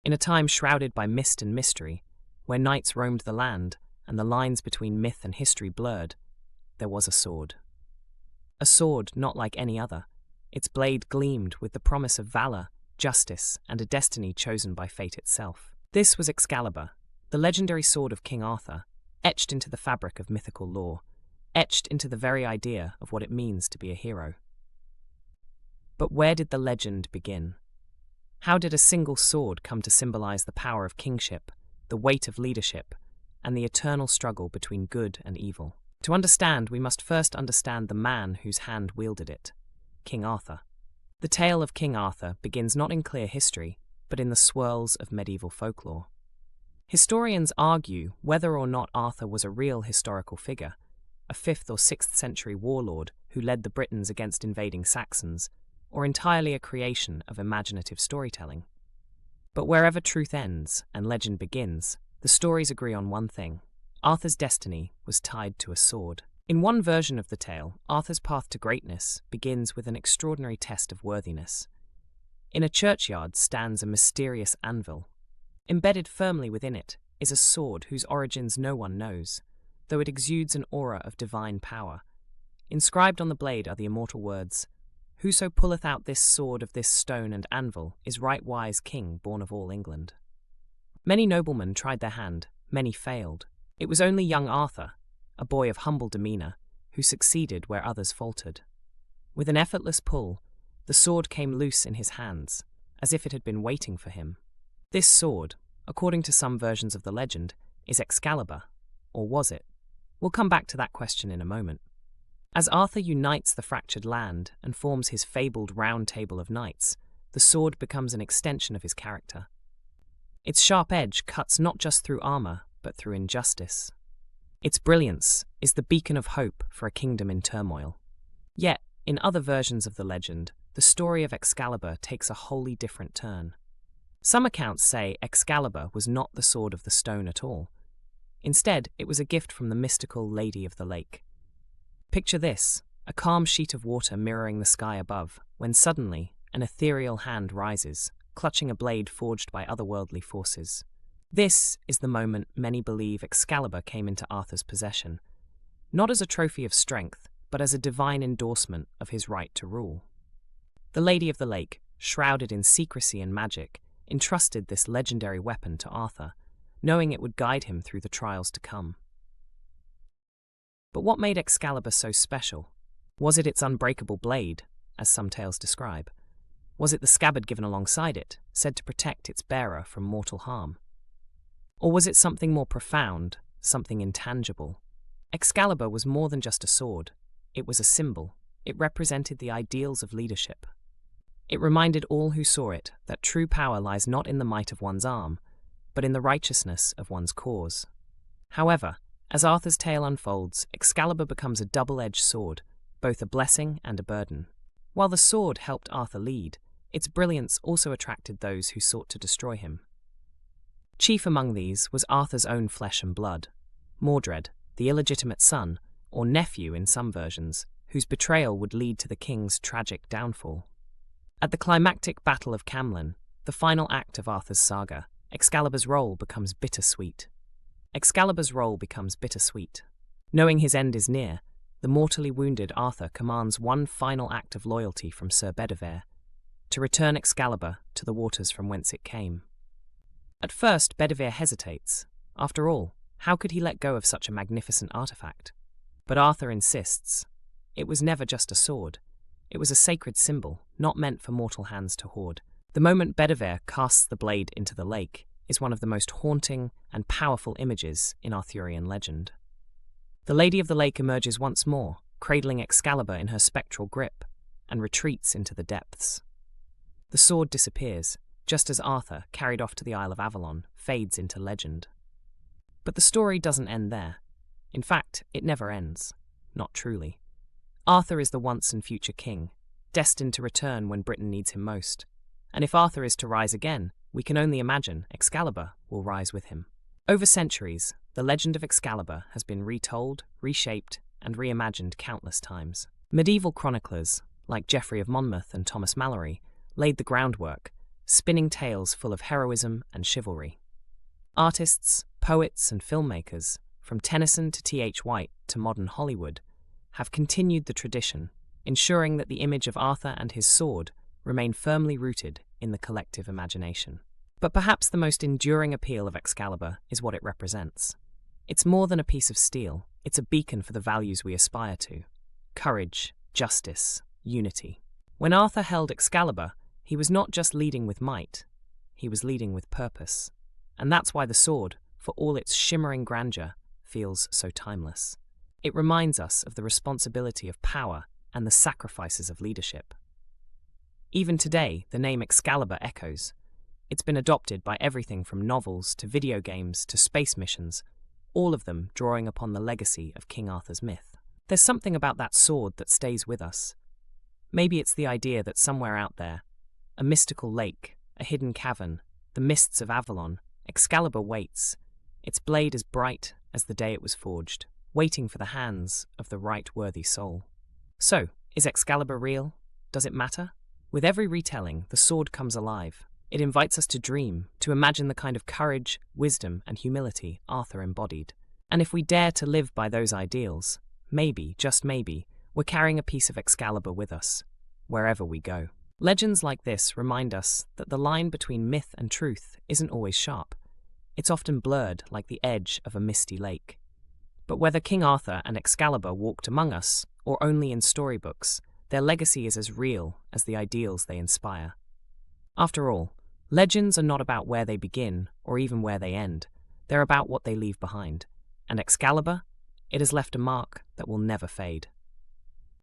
In a time shrouded by mist and mystery, where knights roamed the land and the lines between myth and history blurred, there was a sword. A sword not like any other. Its blade gleamed with the promise of valor, justice, and a destiny chosen by fate itself. This was Excalibur, the legendary sword of King Arthur, etched into the fabric of mythical lore, etched into the very idea of what it means to be a hero. But where did the legend begin? How did a single sword come to symbolize the power of kingship, the weight of leadership, and the eternal struggle between good and evil? To understand, we must first understand the man whose hand wielded it, King Arthur. The tale of King Arthur begins not in clear history, but in the swirls of medieval folklore. Historians argue whether or not Arthur was a real historical figure, a 5th or 6th century warlord who led the Britons against invading Saxons, or entirely a creation of imaginative storytelling. But wherever truth ends and legend begins, the stories agree on one thing: Arthur's destiny was tied to a sword. In one version of the tale, Arthur's path to greatness begins with an extraordinary test of worthiness. In a churchyard stands a mysterious anvil. Embedded firmly within it is a sword whose origins no one knows, though it exudes an aura of divine power. Inscribed on the blade are the immortal words, "Whoso pulleth out this sword of this stone and anvil is right wise king born of all England." Many noblemen tried their hand, many failed. It was only young Arthur, a boy of humble demeanor, who succeeded where others faltered. With an effortless pull, the sword came loose in his hands, as if it had been waiting for him. This sword, according to some versions of the legend, is Excalibur, or was it? We'll come back to that question in a moment. As Arthur unites the fractured land and forms his fabled round table of knights, the sword becomes an extension of his character. Its sharp edge cuts not just through armor, but through injustice. Its brilliance is the beacon of hope for a kingdom in turmoil. Yet, in other versions of the legend, the story of Excalibur takes a wholly different turn. Some accounts say Excalibur was not the sword of the stone at all. Instead, it was a gift from the mystical Lady of the Lake. Picture this, a calm sheet of water mirroring the sky above, when suddenly an ethereal hand rises, clutching a blade forged by otherworldly forces. This is the moment many believe Excalibur came into Arthur's possession, not as a trophy of strength, but as a divine endorsement of his right to rule. The Lady of the Lake, shrouded in secrecy and magic, entrusted this legendary weapon to Arthur, knowing it would guide him through the trials to come. But what made Excalibur so special? Was it its unbreakable blade, as some tales describe? Was it the scabbard given alongside it, said to protect its bearer from mortal harm? Or was it something more profound, something intangible? Excalibur was more than just a sword. It was a symbol. It represented the ideals of leadership. It reminded all who saw it that true power lies not in the might of one's arm, but in the righteousness of one's cause. However, as Arthur's tale unfolds, Excalibur becomes a double-edged sword, both a blessing and a burden. While the sword helped Arthur lead, its brilliance also attracted those who sought to destroy him. Chief among these was Arthur's own flesh and blood, Mordred, the illegitimate son, or nephew in some versions, whose betrayal would lead to the king's tragic downfall. At the climactic Battle of Camelot, the final act of Arthur's saga, Excalibur's role becomes bittersweet. Knowing his end is near, the mortally wounded Arthur commands one final act of loyalty from Sir Bedivere, to return Excalibur to the waters from whence it came. At first, Bedivere hesitates. After all, how could he let go of such a magnificent artifact? But Arthur insists. It was never just a sword. It was a sacred symbol, not meant for mortal hands to hoard. The moment Bedivere casts the blade into the lake is one of the most haunting and powerful images in Arthurian legend. The Lady of the Lake emerges once more, cradling Excalibur in her spectral grip, and retreats into the depths. The sword disappears, just as Arthur, carried off to the Isle of Avalon, fades into legend. But the story doesn't end there. In fact, it never ends. Not truly. Arthur is the once and future king, destined to return when Britain needs him most. And if Arthur is to rise again, we can only imagine Excalibur will rise with him. Over centuries, the legend of Excalibur has been retold, reshaped, and reimagined countless times. Medieval chroniclers, like Geoffrey of Monmouth and Thomas Malory, laid the groundwork, spinning tales full of heroism and chivalry. Artists, poets, and filmmakers, from Tennyson to T.H. White to modern Hollywood, have continued the tradition, ensuring that the image of Arthur and his sword remain firmly rooted in the collective imagination. But perhaps the most enduring appeal of Excalibur is what it represents. It's more than a piece of steel, it's a beacon for the values we aspire to: courage, justice, unity. When Arthur held Excalibur, he was not just leading with might, he was leading with purpose. And that's why the sword, for all its shimmering grandeur, feels so timeless. It reminds us of the responsibility of power and the sacrifices of leadership. Even today, the name Excalibur echoes. It's been adopted by everything from novels to video games to space missions, all of them drawing upon the legacy of King Arthur's myth. There's something about that sword that stays with us. Maybe it's the idea that somewhere out there, a mystical lake, a hidden cavern, the mists of Avalon, Excalibur waits, its blade as bright as the day it was forged, waiting for the hands of the right worthy soul. So, is Excalibur real? Does it matter? With every retelling, the sword comes alive. It invites us to dream, to imagine the kind of courage, wisdom, and humility Arthur embodied. And if we dare to live by those ideals, maybe, just maybe, we're carrying a piece of Excalibur with us, wherever we go. Legends like this remind us that the line between myth and truth isn't always sharp. It's often blurred like the edge of a misty lake. But whether King Arthur and Excalibur walked among us, or only in storybooks, their legacy is as real as the ideals they inspire. After all, legends are not about where they begin or even where they end. They're about what they leave behind. And Excalibur? It has left a mark that will never fade.